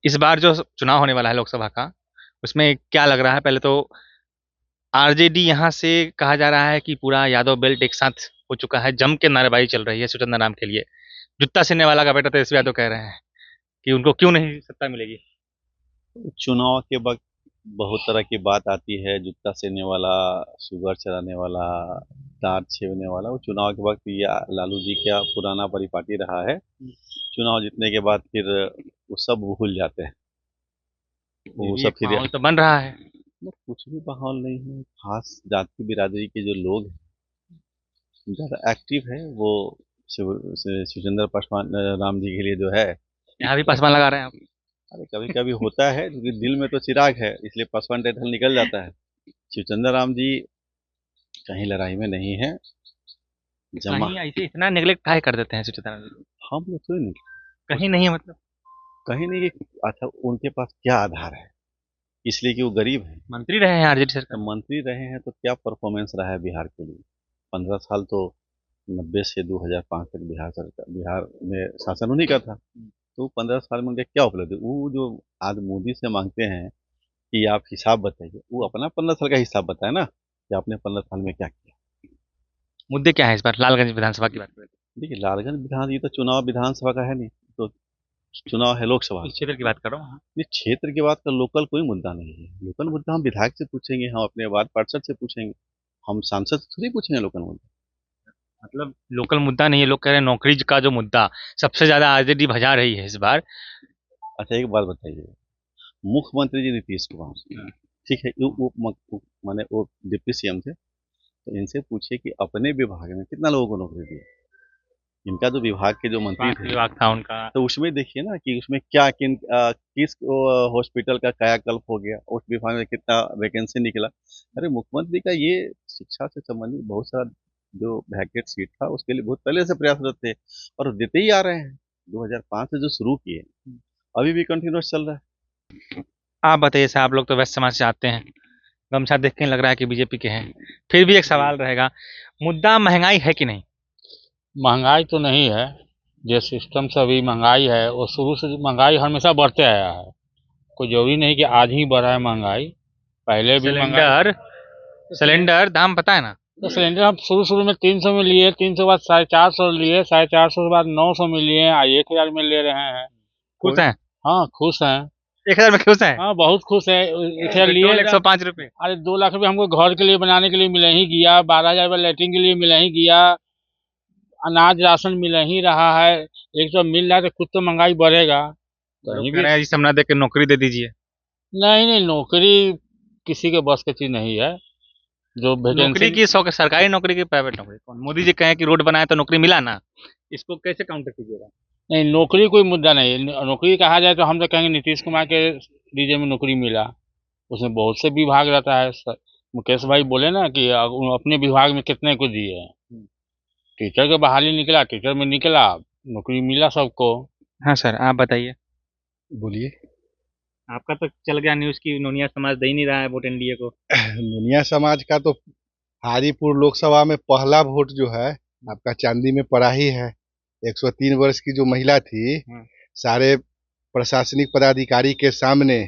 इस बार जो चुनाव होने वाला है लोकसभा का, उसमें क्या लग रहा है? पहले तो आरजेडी यहाँ से कहा जा रहा है कि पूरा यादव बेल्ट एक साथ हो चुका है, जम के नारेबाजी चल रही है सुचंदा नाम के लिए। जुत्ता सिलने वाला का बेटा तेजस्वी यादव कह रहे हैं कि उनको क्यों नहीं सत्ता मिलेगी। चुनाव के वक्त बहुत तरह की बात आती है, जूता सेने वाला, शुगर चलाने वाला, दांत छेड़ने वाला। वो चुनाव के वक्त ये लालू जी का पुराना परिपाटी रहा है। चुनाव जीतने के बाद फिर वो सब भूल जाते हैं। ये वो भी सब एक फिर माहौल तो बन रहा है। कुछ भी माहौल नहीं है। खास जाति बिरादरी के जो लोग हैं, ज़्यादा एक्टिव है वो शिवचंद्र पासवान राम जी के लिए जो है। यहाँ भी पासवान लगा रहे हैं आप। अरे कभी कभी होता है, क्योंकि दिल में तो चिराग है, इसलिए पासवान टाइटल निकल जाता है। शिवचंद्र राम जी कहीं लड़ाई में नहीं है। जमा कहीं ऐसे इतना नेग्लेक्ट काहे कर देते हैं सुचेता? हम लोग तो नहीं, कहीं नहीं है मतलब? कहीं नहीं कि अच्छा उनके पास क्या आधार है, इसलिए कि वो गरीब है। मंत्री रहे हैं आरजेडी सरकार जब में। मंत्री रहे हैं तो क्या परफॉर्मेंस रहा है बिहार के लिए? 15 साल तो 90 से 2005 तक बिहार में शासन उन्हीं का था। तो 15 साल में उनके क्या उपलब्धि? वो जो आज मोदी से मांगते हैं कि आप हिसाब बताइए, वो अपना 15 साल का हिसाब बताए ना, कि आपने 15 साल में क्या किया। मुद्दे क्या है इस बार लालगंज विधानसभा की बात करें तो? देखिए लालगंज विधान, ये तो चुनाव विधानसभा का है नहीं, तो चुनाव है लोकसभा इस का। क्षेत्र की बात कर रहा हूँ। ये क्षेत्र की बात का लोकल कोई मुद्दा नहीं है। लोकल मुद्दा हम विधायक से पूछेंगे, हम अपने वार्ड पार्षद से पूछेंगे, हम सांसद से थोड़ी पूछेंगे लोकल मुद्दा। मतलब लोकल मुद्दा नहीं है, लोग कह रहे हैं नौकरी का जो मुद्दा सबसे ज्यादा आरजेडी भजा रही है इस बार। अच्छा एक बात बताइए, मुख्यमंत्री जी नीतीश कुमार, ठीक है, माने वो डिप्टी सीएम थे, तो इनसे पूछिए कि अपने विभाग में कितना लोगों को नौकरी दी। इनका जो विभाग के जो मंत्री स्वास्थ्य थे, विभाग था उनका। तो उसमें देखिए ना कि उसमें किस हॉस्पिटल का कायाकल्प हो गया, उस विभाग में कितना वैकेंसी निकला। अरे मुख्यमंत्री का ये शिक्षा से संबंधित बहुत सारा जो वैकेंट सीट था, उसके लिए बहुत पहले से प्रयासरत थे, और देते ही आ रहे हैं। 2005 से जो शुरू किए, अभी भी कंटिन्यूस चल रहा है। आप बताइए साहब, लोग तो वैश्य समाज से आते हैं, गमछा देख के लग रहा है कि बीजेपी के हैं। फिर भी एक सवाल रहेगा, मुद्दा महंगाई है कि नहीं? महंगाई तो नहीं है। जिस सिस्टम से अभी महंगाई है वो शुरू से महंगाई हमेशा बढ़ते आया है। कोई जरूरी नहीं कि आज ही बढ़ा है महंगाई, पहले भी महंगाई। सिलेंडर सिलेंडर दाम पता है ना? तो सिलेंडर हम शुरू में 300 में लिए, 300 के बाद 450 लिए, 450 के बाद 900 में लिए, आज 1000 में ले रहे हैं। खुश हैं? हाँ खुश हैं। 1000 में खुश हैं? हाँ बहुत खुश है। 1000 लिए। 105 रुपये। अरे 2 लाख रुपये हमको घर के लिए बनाने के लिए मिल ही गया, 12,000 रुपये लैट्रिन के लिए मिल ही गया, अनाज राशन मिल ही रहा है। एक तो मिल रहा है तो कुछ तो महंगाई बढ़ेगा लोग कहीं कह भी। रहे हैं इस समय दे के नौकरी दे दीजिए। नहीं नहीं, नौकरी किसी के बस की चीज नहीं है। जो नौकरी वैकेंसी। की शौक, सरकारी नौकरी की प्राइवेट नौकरी? कौन? मोदी जी कहें कि रोड बनाए तो नौकरी मिला ना, इसको कैसे काउंटर कीजिएगा? नहीं, नौकरी कोई मुद्दा नहीं है। नौकरी कहा जाए तो हम तो कहेंगे नीतीश कुमार के डीजे में नौकरी मिला। उसमें बहुत से विभाग रहता है। मुकेश भाई बोले ना कि अपने विभाग में कितने को दिए हैं। टीचर के बहाली निकला, टीचर में निकला, नौकरी मिला सबको। हाँ सर, आप बताइए। बोलिए। आपका तो चल गया न्यूज़ की नोनिया समाज दे ही नहीं रहा है वोट एनडीए को। मुनिया समाज का तो हाजीपुर लोकसभा में पहला वोट जो है आपका चांदी में पड़ा ही है। 103 वर्ष की जो महिला थी, सारे प्रशासनिक पदाधिकारी के सामने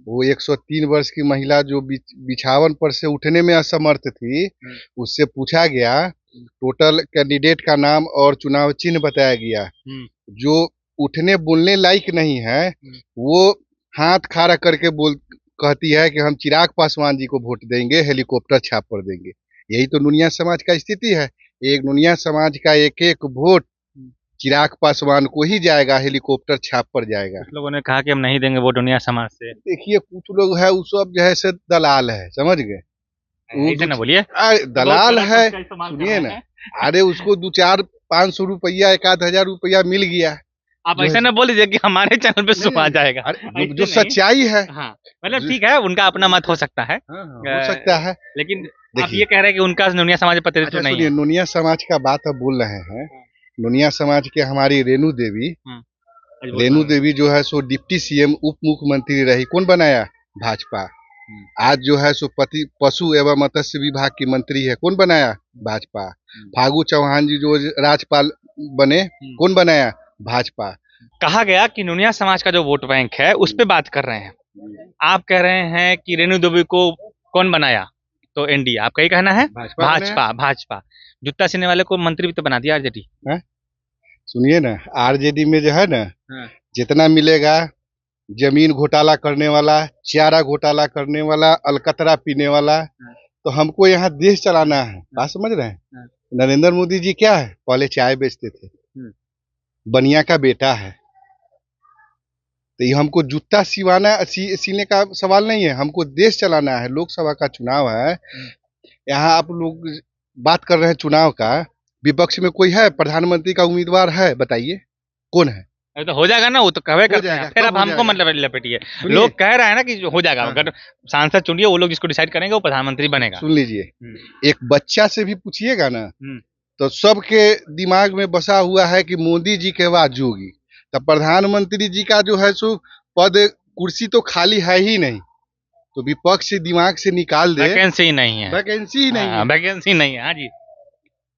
वो 103 वर्ष की महिला जो बिछावन पर से उठने में असमर्थ थी, उससे पूछा गया, टोटल कैंडिडेट का नाम और चुनाव चिन्ह बताया गया। जो उठने बोलने लायक नहीं है, वो हाथ खड़ा करके कहती है कि हम चिराग पासवान जी को वोट देंगे, हेलीकॉप्टर छाप पर देंगे। यही तो नुनिया समाज का स्थिति है। एक नुनिया समाज का एक एक वोट चिराग पासवान को ही जाएगा, हेलीकॉप्टर छाप पर जाएगा। कुछ लोगों ने कहा कि हम नहीं देंगे वोट नोनिया समाज से। देखिए कुछ लोग है, वो सब जो है से दलाल है, समझ गए। ऐसे ना बोलिए। दलाल है, सुनिए ना। अरे उसको 200-400-500 रुपया, 1,000 रुपया मिल गया। आप ऐसा ना बोल दीजिए कि हमारे चैनल पे सुन आ जाएगा। जो सच्चाई है। हाँ, मतलब ठीक है, उनका अपना मत हो सकता है। हो सकता है, लेकिन आप ये कह रहे हैं कि उनका नोनिया समाज पर प्रतिनिधित्व नहीं है। नुनिया समाज का बात अब बोल रहे हैं। नुनिया समाज के हमारी रेणु देवी जो है सो डिप्टी सीएम उप मुख्यमंत्री रही। कौन बनाया? भाजपा। आज जो है सो पशु एवं मत्स्य विभाग की मंत्री है। कौन बनाया? भाजपा। फागू चौहान जी जो राज्यपाल बने, कौन बनाया? भाजपा। कहा गया कि नूनिया समाज का जो वोट बैंक है उस पे बात कर रहे हैं। आप कह रहे हैं कि रेणु देवी को कौन बनाया, तो एनडीए, आपका ही कहना है? भाजपा बनाया। भाजपा भाजपा जूता सीने वाले को मंत्री भी तो बना दिया आरजेडी। सुनिए ना, आरजेडी में जो है ना, हाँ। जितना मिलेगा, जमीन घोटाला करने वाला, चारा घोटाला करने वाला, अलकतरा पीने वाला, तो हमको यहाँ देश चलाना है। बात समझ रहे हैं? हाँ। नरेंद्र मोदी जी क्या है, पहले चाय बेचते थे, बनिया का बेटा है, तो ये हमको जूता सीने का सवाल नहीं है, हमको देश चलाना है। लोकसभा का चुनाव है, यहाँ आप लोग बात कर रहे हैं चुनाव का, विपक्ष में कोई है, प्रधानमंत्री का उम्मीदवार है, बताइए कौन है? अरे तो हो जाएगा ना, वो तो कहवे करते हैं, फिर कब अब हो हमको जाएगा? मतलब लपेटिए। लोग कह रहे हैं ना कि हो जाएगा, हाँ। अगर सांसद चुनिए, वो लोग जिसको डिसाइड करेंगे वो प्रधानमंत्री बनेगा। सुन लीजिए, एक बच्चा से भी पूछिएगा ना, हम्म। तो सबके दिमाग में बसा हुआ है कि मोदी जी के बाद जोगी, तो प्रधानमंत्री जी का जो है सो पद, कुर्सी तो खाली है ही नहीं, तो विपक्ष से दिमाग से निकाल दे। वैकेंसी ही नहीं है, वैकेंसी ही नहीं है। वैकेंसी नहीं है। हाँ जी,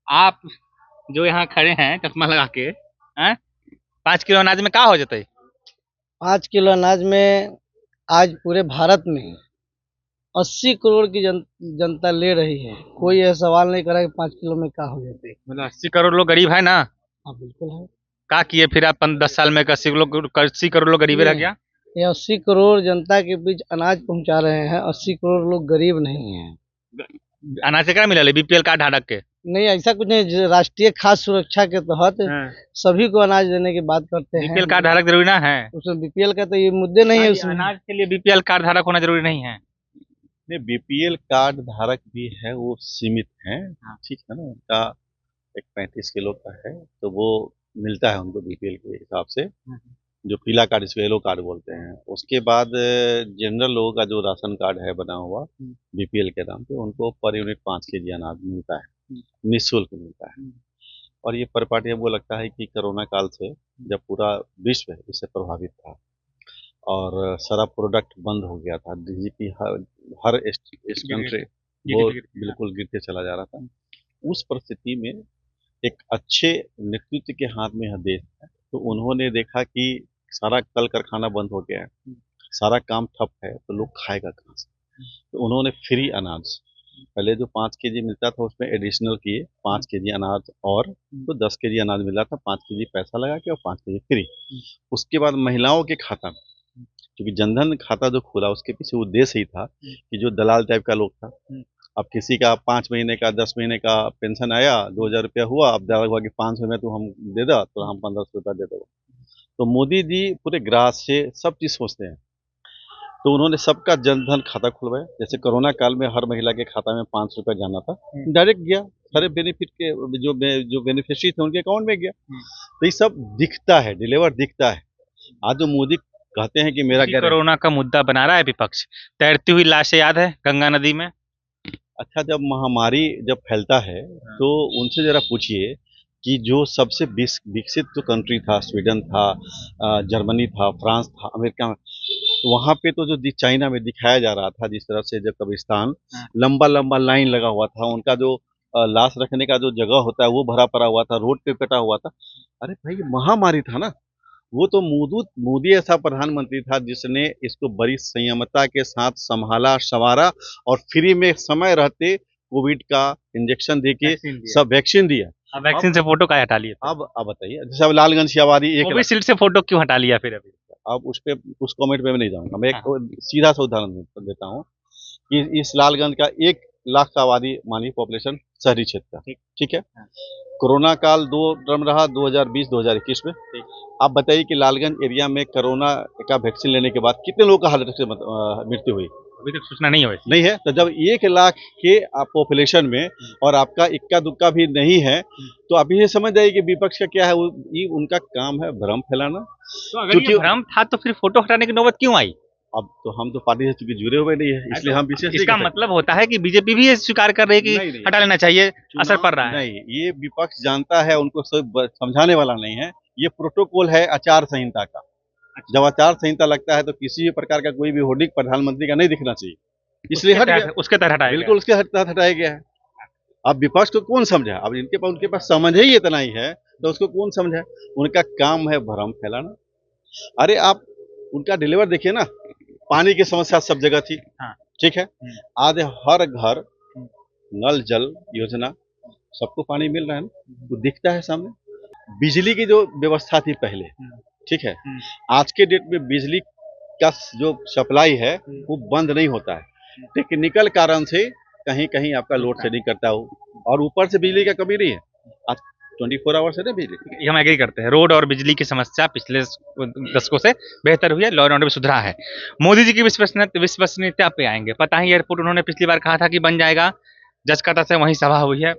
आप जो यहाँ खड़े हैं चश्मा लगा के, हैं 5 किलो अनाज में का हो जाते? 5 किलो अनाज में आज पूरे भारत में 80 करोड़ की जनता ले रही है। कोई यह सवाल नहीं करा कि 5 किलो में क्या हो जाते। मतलब 80 करोड़ लोग गरीब है ना? हाँ बिल्कुल है। का किए फिर आप 10 साल में 80 करोड़ लोग गरीबे रह गया? ये 80 करोड़ जनता के बीच अनाज पहुंचा रहे हैं, 80 करोड़ लोग गरीब नहीं हैं। अनाज से क्या मिला बीपीएल कार्ड धारक के? नहीं, ऐसा कुछ नहीं। राष्ट्रीय खाद्य सुरक्षा के तहत सभी को अनाज देने की बात करते हैं। बीपीएल कार्ड धारक जरूरी ना है? उसमें बीपीएल का तो ये मुद्दे नहीं है उसमें। अनाज के लिए बीपीएल कार्ड धारक होना जरूरी नहीं है? नहीं, बीपीएल कार्ड धारक भी है, वो सीमित हैं, ठीक है ना, उनका एक 35 किलो का है, तो वो मिलता है उनको बीपीएल के हिसाब से, जो पीला कार्ड, इसको येलो कार्ड बोलते हैं। उसके बाद जनरल लोगों का जो राशन कार्ड है बना हुआ बीपीएल के नाम पे, उनको पर यूनिट 5 केजी अनाज मिलता है, निःशुल्क मिलता है। और ये पर पार्टी हमको लगता है कि कोरोना काल से जब पूरा विश्व इससे प्रभावित था और सारा प्रोडक्ट बंद हो गया था, डीजीपी हर इस कंट्री वो बिल्कुल गिरते चला जा रहा था, उस परिस्थिति में एक अच्छे नेतृत्व के हाथ में यह देश है, तो उन्होंने देखा कि सारा कल कारखाना बंद हो गया है, सारा काम ठप है, तो लोग खाएगा कहाँ से, तो उन्होंने फ्री अनाज, पहले जो 5 केजी मिलता था उसमें एडिशनल किए 5 केजी अनाज, और तो 10 केजी अनाज मिला था, 5 केजी पैसा लगा के और 5 केजी फ्री। उसके बाद महिलाओं के खाता में, क्योंकि जनधन खाता जो खुला उसके पीछे उद्देश्य ही था कि जो दलाल टाइप का लोग था, अब किसी का 5 महीने का 10 महीने का पेंशन आया, 2000 रुपया हुआ, अब दलाल हुआ कि 500 में तो हम दे दो, तो हम 1500 रुपया दे दो। तो मोदी जी पूरे ग्रास से सब चीज़ सोचते हैं, तो उन्होंने सबका जनधन खाता खुलवाया। जैसे कोरोना काल में हर महिला के खाता में 500 रुपया जाना था, डायरेक्ट गया, सारे बेनिफिट के जो बेनिफिशियरी थे उनके अकाउंट में गया। तो ये सब दिखता है, डिलीवर दिखता है। आज जो मोदी कहते हैं कि मेरा घर, कोरोना का मुद्दा बना रहा है विपक्ष, तैरती हुई लाशें याद है गंगा नदी में? अच्छा, जब महामारी जब फैलता है तो उनसे जरा पूछिए कि जो सबसे विकसित जो कंट्री था, स्वीडन था, जर्मनी था, फ्रांस था, अमेरिका में, वहाँ पे तो जो चाइना में दिखाया जा रहा था, जिस तरह से जब कब्रिस्तान लंबा लंबा लाइन लगा हुआ था, उनका जो लाश रखने का जो जगह होता है वो भरा पड़ा हुआ था, रोड पे कटा हुआ था। अरे भाई, ये महामारी था ना, वो तो मोदी ऐसा प्रधानमंत्री था जिसने इसको बड़ी संयमता के साथ संभाला, संवारा, और फ्री में समय रहते कोविड का इंजेक्शन देके सब वैक्सीन दिया। अब वैक्सीन से फोटो का हटा लिया? अब बताइए, जैसे अब लालगंज की आबादी कोविशील्ड से फोटो क्यों हटा लिया फिर अभी? अब उस कमेंट पे मैं नहीं जाऊंगा, मैं एक सीधा सा उदाहरण देता हूँ कि इस लालगंज का 1 लाख का आबादी मानिए पॉपुलेशन शहरी क्षेत्र का, ठीक है। कोरोना काल 2 टर्म रहा, 2020-2021 में। आप बताइए कि लालगंज एरिया में कोरोना का वैक्सीन लेने के बाद कितने लोगों का हार्ट अटैक से मृत्यु हुई? अभी तक सूचना नहीं है। नहीं है। तो जब 1 लाख के पॉपुलेशन में और आपका इक्का दुक्का भी नहीं है, तो अभी ये समझ जाइए कि विपक्ष का क्या है, ये उनका काम है भ्रम फैलाना। तो अगर ये भ्रम था तो फिर फोटो हटाने की नौबत क्यों आई? अब तो हम तो पार्टी से चूंकि जुड़े हुए नहीं है, इसलिए हम विशेष इसका मतलब होता है कि बीजेपी भी ये स्वीकार कर रही है कि नहीं, हटा लेना चाहिए, असर पड़ रहा है। नहीं, ये विपक्ष जानता है, उनको सब समझाने वाला नहीं है। ये प्रोटोकॉल है आचार संहिता का। जब आचार संहिता लगता है तो किसी भी प्रकार का कोई भी होर्डिंग प्रधानमंत्री का नहीं दिखना चाहिए, इसलिए हट गया। उसके तहत हटाया, बिल्कुल उसके तहत हटाया गया है। अब विपक्ष को कौन समझा? अब उनके पास समझ ही इतना ही है तो उसको कौन समझे? उनका काम है भ्रम फैलाना। अरे आप उनका डिलीवर देखिए ना, पानी की समस्या सब जगह थी, हाँ। ठीक है, आज हर घर नल जल योजना, सबको पानी मिल रहा है ना, वो दिखता है सामने। बिजली की जो व्यवस्था थी पहले, ठीक है, आज के डेट में बिजली का जो सप्लाई है वो बंद नहीं होता है, टेक्निकल कारण से कहीं कहीं आपका लोड शेडिंग करता हो, और ऊपर से बिजली का कमी नहीं है, आज 24 आवर्स है ना बिजली। ये हम एग्री करते हैं, रोड और बिजली की समस्या पिछले दशकों से बेहतर हुई है, लॉ एंड ऑर्डर भी सुधरा है। मोदी जी की विश्वसनीयता पे आएंगे। पता है एयरपोर्ट उन्होंने पिछली बार कहा था कि बन जाएगा, जज का से वहीं सभा हुई है,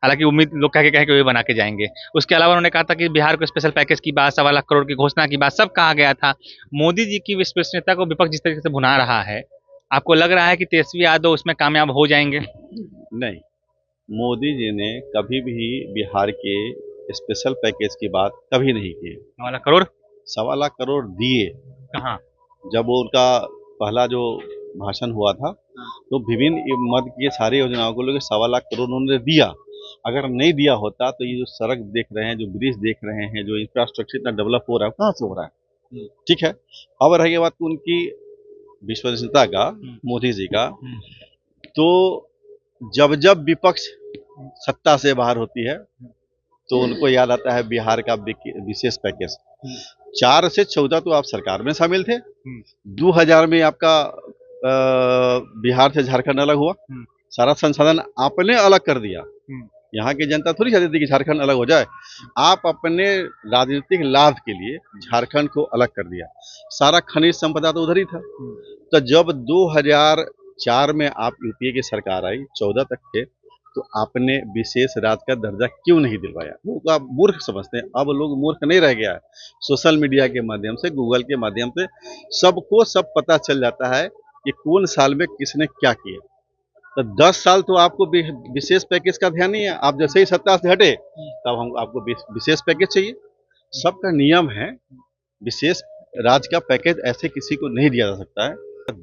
हालांकि उम्मीद लोग कह के वही बना के जाएंगे। उसके अलावा उन्होंने कहा था कि बिहार को स्पेशल पैकेज की बात, 1.25 करोड़ की घोषणा की बात, सब कहा गया था। मोदी जी की विश्वसनीयता को विपक्ष जिस तरीके से भुना रहा है, आपको लग रहा है कि तेजस्वी यादव उसमें कामयाब हो जाएंगे? नहीं, मोदी जी ने कभी भी बिहार के स्पेशल पैकेज की बात कभी नहीं की। 1.25 करोड़ 1.25 करोड़ दिए कहाँ? जब वो उनका पहला जो भाषण हुआ था, तो विभिन्न मद की सारी योजनाओं को लेकर 1.25 करोड़ उन्होंने दिया। अगर नहीं दिया होता तो ये जो सड़क देख रहे हैं, जो ब्रिज देख रहे हैं, जो इंफ्रास्ट्रक्चर इतना डेवलप हो रहा है, कहाँ से हो रहा है? ठीक है, अब रही बात उनकी विश्वसनीयता का, मोदी जी का, तो जब जब विपक्ष सत्ता से बाहर होती है तो उनको याद आता है बिहार का विशेष पैकेज। 4 से 14 तो आप सरकार में शामिल थे, 2000 में आपका बिहार से झारखंड अलग हुआ, सारा संसाधन आपने अलग कर दिया। यहाँ की जनता थोड़ी चाहती थी कि झारखंड अलग हो जाए, आप अपने राजनीतिक लाभ के लिए झारखंड को अलग कर दिया। सारा खनिज संपदा तो उधर ही था। तो जब 2004 में आप यूपीए की सरकार आई, 14 तक थे, तो आपने विशेष राज्य का दर्जा क्यों नहीं दिलवाया? लोग आप मूर्ख समझते हैं, अब लोग मूर्ख नहीं रह गया है। सोशल मीडिया के माध्यम से, गूगल के माध्यम से सबको सब पता चल जाता है कि कौन साल में किसने क्या किया। तो 10 साल तो आपको विशेष पैकेज का ध्यान नहीं है। आप जैसे ही सत्ता से हटे तब हम आपको विशेष पैकेज चाहिए। सबका नियम है, विशेष राज्य का पैकेज ऐसे किसी को नहीं दिया जा सकता है।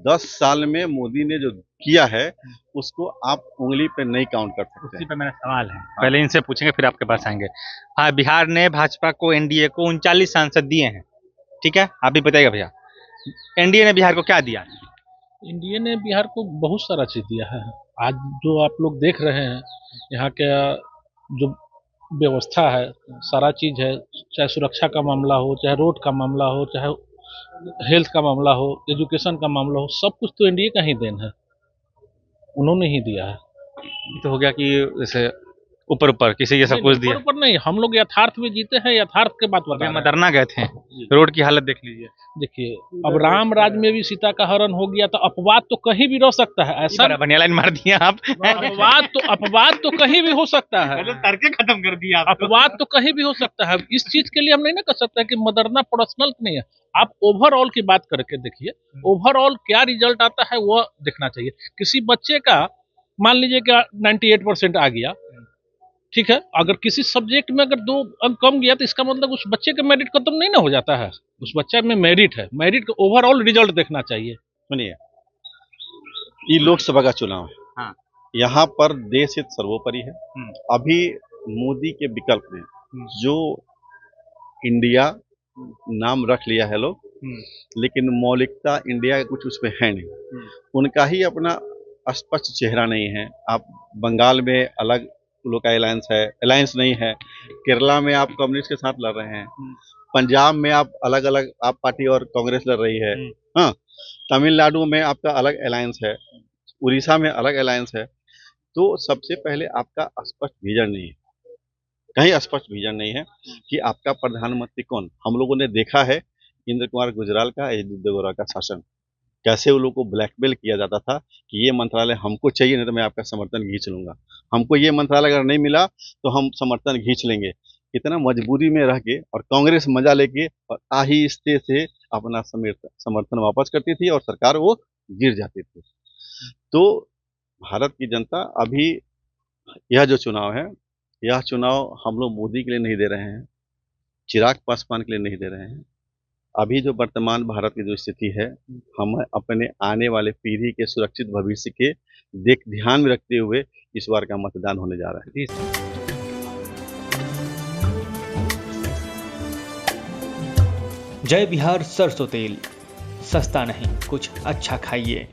10 साल में मोदी ने जो किया है उसको आप उंगली पे नहीं काउंट कर सकते। उसी पे मेरा सवाल है, पहले इनसे पूछेंगे फिर आपके पास आएंगे। हाँ, बिहार ने भाजपा को, एनडीए को 39 सांसद दिए हैं, ठीक है, आप भी बताइएगा भैया, एनडीए ने बिहार को क्या दिया? इंडिया ने बिहार को बहुत सारा चीज़ दिया है। आज जो आप लोग देख रहे हैं, यहाँ का जो व्यवस्था है, सारा चीज़ है, चाहे सुरक्षा का मामला हो, चाहे रोड का मामला हो, चाहे हेल्थ का मामला हो, एजुकेशन का मामला हो, सब कुछ तो एनडीए का ही देन है, उन्होंने ही दिया है। तो हो गया कि जैसे ऊपर ऊपर किसी ये सब कुछ दिया, पर नहीं, हम लोग यथार्थ में जीते हैं, यथार्थ के बात बता रहे हैं। मदरना गए थे, रोड की हालत देख लीजिए। देखिए, अब राम राज में भी सीता का हरण हो गया, तो अपवाद तो कहीं भी रह सकता है। ऐसा बढ़िया लाइन मार दिया आप। अपवाद तो कहीं भी हो सकता है, तर्के खत्म कर दिया आप। अपवाद तो कहीं भी हो सकता है। इस चीज के लिए हम नहीं ना कर सकते कि मदरना पर्सनल नहीं है। आप ओवरऑल की बात करके देखिए, ओवरऑल क्या रिजल्ट आता है वो देखना चाहिए। किसी बच्चे का मान लीजिए कि 98% आ गया, ठीक है, अगर किसी सब्जेक्ट में अगर 2 अंक कम गया तो इसका मतलब उस बच्चे का मेरिट खत्म नहीं ना हो जाता है। उस बच्चे में मेरिट है, मेरिट का ओवरऑल रिजल्ट देखना चाहिए। सुनिए, ये लोकसभा का चुनाव है, हाँ। यहाँ पर देश हित सर्वोपरि है। अभी मोदी के विकल्प में जो इंडिया नाम रख लिया है लोग, लेकिन मौलिकता इंडिया का कुछ उसमें है नहीं। उनका ही अपना स्पष्ट चेहरा नहीं है। आप बंगाल में अलग लोग का अलायंस नहीं है। केरला में आप कम्युनिस्ट के साथ लड़ रहे हैं, पंजाब में आप अलग अलग आप पार्टी और कांग्रेस लड़ रही है, हाँ, तमिलनाडु में आपका अलग अलायंस है, उड़ीसा में अलग अलायंस है। तो सबसे पहले आपका स्पष्ट विजन नहीं है, कहीं स्पष्ट विजन नहीं है कि आपका प्रधानमंत्री कौन। हम लोगों ने देखा है इंद्र कुमार गुजराल का, अजीत देवगौड़ा का शासन, कैसे वो लोग को ब्लैकमेल किया जाता था कि ये मंत्रालय हमको चाहिए, नहीं तो मैं आपका समर्थन खींच लूंगा, हमको ये मंत्रालय अगर नहीं मिला तो हम समर्थन खींच लेंगे। इतना मजबूरी में रह के और कांग्रेस मजा लेके और आहिस्ते से अपना समर्थन वापस करती थी और सरकार वो गिर जाती थी। तो भारत की जनता अभी यह जो चुनाव है, यह चुनाव हम लोग मोदी के लिए नहीं दे रहे हैं, चिराग पासवान के लिए नहीं दे रहे हैं। अभी जो वर्तमान भारत की जो स्थिति है, हम अपने आने वाले पीढ़ी के सुरक्षित भविष्य के ध्यान में रखते हुए इस बार का मतदान होने जा रहा है। जय बिहार सरसों तेल, सस्ता नहीं कुछ अच्छा खाइए।